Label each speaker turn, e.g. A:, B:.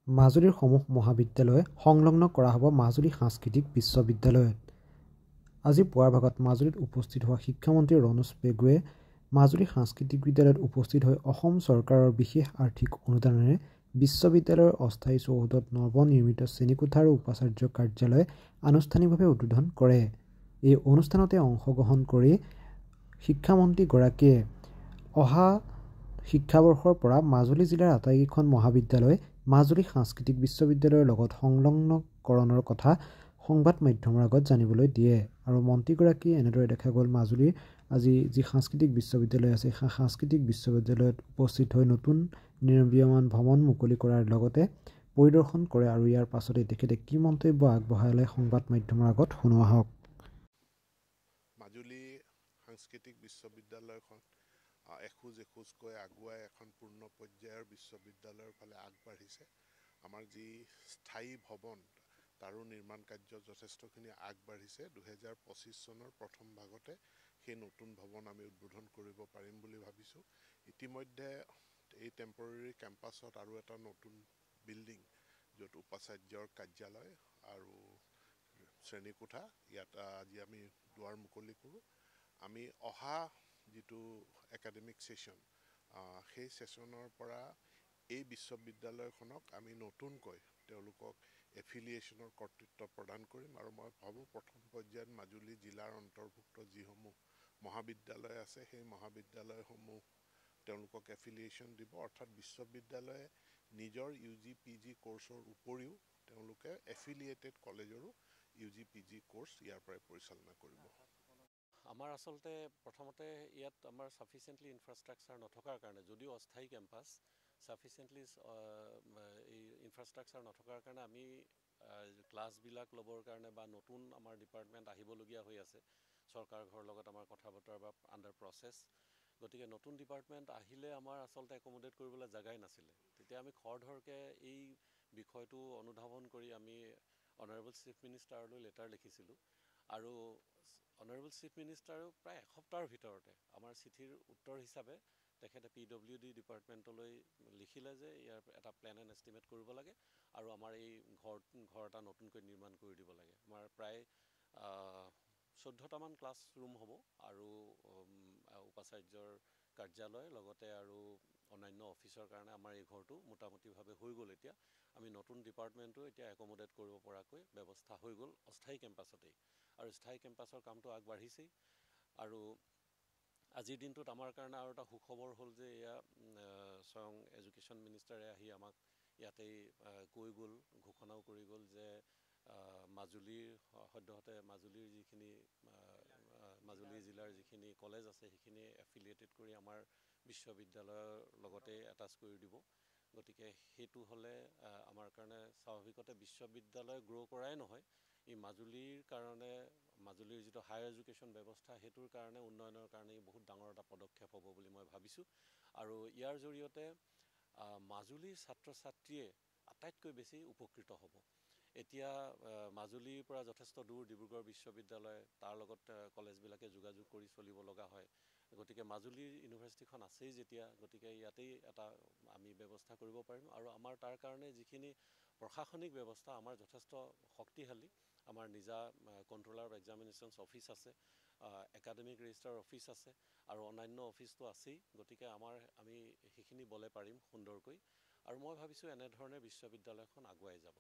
A: মাজুলীৰ সমূহ মহাবিদ্যালয় সংলগ্ন কৰা হ'ব মাজুলী সাংস্কৃতিক বিশ্ববিদ্যালয়ত। আজি পুৱাৰ ভাগত মাজুলীত উপস্থিত হোৱা শিক্ষামন্ত্ৰী ৰণোজ পেগুৱে মাজুলী সাংস্কৃতিক বিদ্যালয়ত উপস্থিত হৈ অসম চৰকাৰৰ বিশেষ আৰ্থিক অনুদানেৰে বিশ্ববিদ্যালয়ৰ অস্থায়ী চৌহদত নৱনিৰ্মিত শ্ৰেণীকোঠা আৰু উপাচাৰ্য কাৰ্যালয় আনুষ্ঠানিকভাৱে উদ্বোধন কৰে। এই অনুষ্ঠানতে অংশগ্ৰহণ কৰি শিক্ষামন্ত্ৰীগৰাকীয়ে অহা শিক্ষাবৰ্ষৰ পৰা মাজুলী জিলাৰ আটাইকেইখন মহাবিদ্যালয় মাজুলী সাংস্কৃতিক বিশ্ববিদ্যালয়ৰ লগত সংলগ্নকৰণৰ কথা সংবাদ মাধ্যমৰ আগত জানিবলৈ দিয়ে। আৰু মন্ত্ৰীগৰাকীয়ে এনেদৰে দেখা গ'ল মাজুলীৰ আজি যি সাংস্কৃতিক বিশ্ববিদ্যালয় আছে সেই সাংস্কৃতিক বিশ্ববিদ্যালয়ত উপস্থিত হৈ নতুন নিৰ্মীয়মান ভৱন মুকলি কৰাৰ লগতে পৰিদৰ্শন কৰে আৰু ইয়াৰ পাছতে তেখেতে কি মন্তব্য আগবঢ়ালে সংবাদ মাধ্যমৰ আগত শুনো আহক।
B: মাজুলী সাংস্কৃতিক বিশ্ববিদ্যালয়খন এখোজ এখোজকৈ আগুৱাই এখন পূৰ্ণ পৰ্যায়ৰ বিশ্ববিদ্যালয়ৰ ফালে আগবাঢ়িছে। আমাৰ যি স্থায়ী ভৱন তাৰো নিৰ্মাণ কাৰ্য যথেষ্টখিনি আগবাঢ়িছে। 2025 চনৰ প্ৰথম ভাগতে সেই নতুন ভৱন আমি উদ্বোধন কৰিব পাৰিম বুলি ভাবিছোঁ। ইতিমধ্যে এই টেম্পৰেৰী কেম্পাছত আৰু এটা নতুন বিল্ডিং য'ত উপাচাৰ্যৰ কাৰ্যালয় আৰু শ্ৰেণীকোঠা ইয়াত আজি আমি দুৱাৰ মুকলি কৰোঁ। আমি অহা যিটো একাডেমিক ছেশ্যন সেই ছেশ্যনৰ পৰা এই বিশ্ববিদ্যালয়খনক আমি নতুনকৈ তেওঁলোকক এফিলিয়েশ্যনৰ কৰ্তৃত্ব প্ৰদান কৰিম আৰু মই ভাবোঁ প্ৰথম পৰ্যায়ত মাজুলী জিলাৰ অন্তৰ্ভুক্ত যিসমূহ মহাবিদ্যালয় আছে সেই মহাবিদ্যালয়সমূহ তেওঁলোকক এফিলিয়েশ্যন দিব, অৰ্থাৎ বিশ্ববিদ্যালয়ে নিজৰ UG-PG কোৰ্চৰ উপৰিও তেওঁলোকে এফিলিয়েটেড কলেজৰো UG-PG কোৰ্চ ইয়াৰ পৰাই পৰিচালনা কৰিব।
C: আমাৰ আচলতে প্ৰথমতে ইয়াত আমাৰ ছাফিচিয়েণ্টলি ইনফ্ৰাষ্ট্ৰাকচাৰ নথকাৰ কাৰণে, যদিও অস্থায়ী কেম্পাছ, ছাফিচিয়েণ্টলি এই ইনফ্ৰাষ্ট্ৰাকচাৰ নথকাৰ কাৰণে আমি ক্লাছবিলাক ল'বৰ কাৰণে বা নতুন আমাৰ ডিপাৰ্টমেণ্ট আহিবলগীয়া হৈ আছে। চৰকাৰ ঘৰৰ লগত আমাৰ কথা বতৰা বা আণ্ডাৰ প্ৰচেছ। গতিকে নতুন ডিপাৰ্টমেণ্ট আহিলে আমাৰ আচলতে একমোডেট কৰিবলৈ জেগাই নাছিলে। তেতিয়া আমি খৰধৰকৈ এই বিষয়টো অনুধাৱন কৰি আমি অনাৰেবল চিফ মিনিষ্টাৰলৈ লেটাৰ লিখিছিলোঁ আৰু অনাৰেবল চিফ মিনিষ্টাৰেও প্ৰায় এসপ্তাহৰ ভিতৰতে আমাৰ চিঠিৰ উত্তৰ হিচাপে তেখেতে PWD ডিপাৰ্টমেণ্টলৈ লিখিলে যে ইয়াৰ এটা প্লেন এণ্ড এষ্টিমেট কৰিব লাগে আৰু আমাৰ এই ঘৰ এটা নতুনকৈ নিৰ্মাণ কৰি দিব লাগে। আমাৰ প্ৰায় 14টামান ক্লাছ ৰুম হ'ব আৰু উপাচাৰ্যৰ কাৰ্যালয় লগতে আৰু অন্যান্য অফিচৰ কাৰণে আমাৰ এই ঘৰটো মোটামুটিভাৱে হৈ গ'ল। এতিয়া আমি নতুন ডিপাৰ্টমেণ্টো এতিয়া একমোডেট কৰিব পৰাকৈ ব্যৱস্থা হৈ গ'ল অস্থায়ী কেম্পাছতেই, আৰু স্থায়ী কেম্পাছৰ কামটো আগবাঢ়িছেই। আৰু আজিৰ দিনটোত আমাৰ কাৰণে আৰু এটা সুখবৰ হ'ল যে এয়া স্বয়ং এডুকেশ্যন মিনিষ্টাৰে আহি আমাক ইয়াতেই কৈ গ'ল, ঘোষণাও কৰি গ'ল যে মাজুলীৰ সদ্যহতে মাজুলীৰ যিখিনি মাজুলী জিলাৰ যিখিনি কলেজ আছে সেইখিনি এফিলিয়েটেড কৰি আমাৰ বিশ্ববিদ্যালয়ৰ লগতে এটাচ কৰি দিব। গতিকে সেইটো হ'লে আমাৰ কাৰণে স্বাভাৱিকতে বিশ্ববিদ্যালয় গ্ৰ' কৰাই নহয়, এই মাজুলীৰ কাৰণে মাজুলীৰ যিটো হায়াৰ এডুকেশ্যন ব্যৱস্থা সেইটোৰ কাৰণে উন্নয়নৰ কাৰণে বহুত ডাঙৰ এটা পদক্ষেপ হ'ব বুলি মই ভাবিছোঁ। আৰু ইয়াৰ জৰিয়তে মাজুলীৰ ছাত্ৰ ছাত্ৰীয়ে আটাইতকৈ বেছি উপকৃত হ'ব। এতিয়া মাজুলীৰ পৰা যথেষ্ট দূৰ ডিব্ৰুগড় বিশ্ববিদ্যালয়, তাৰ লগত কলেজবিলাকে যোগাযোগ কৰি চলিব লগা হয়। গতিকে মাজুলীৰ ইউনিভাৰ্চিটিখন আছেই যেতিয়া, গতিকে ইয়াতেই এটা আমি ব্যৱস্থা কৰিব পাৰিম। আৰু আমাৰ তাৰ কাৰণে যিখিনি প্ৰশাসনিক ব্যৱস্থা আমাৰ যথেষ্ট শক্তিশালী। আমাৰ নিজা কণ্ট্ৰলাৰ অফ এক্সামিনেশ্যনছ অফিচ আছে, একাডেমিক ৰেজিষ্টাৰ অফিচ আছে আৰু অন্যান্য অফিচটো আছেই। গতিকে আমি সেইখিনি বলে পাৰিম সুন্দৰকৈ, আৰু মই ভাবিছোঁ এনেধৰণে বিশ্ববিদ্যালয়খন আগুৱাই যাব।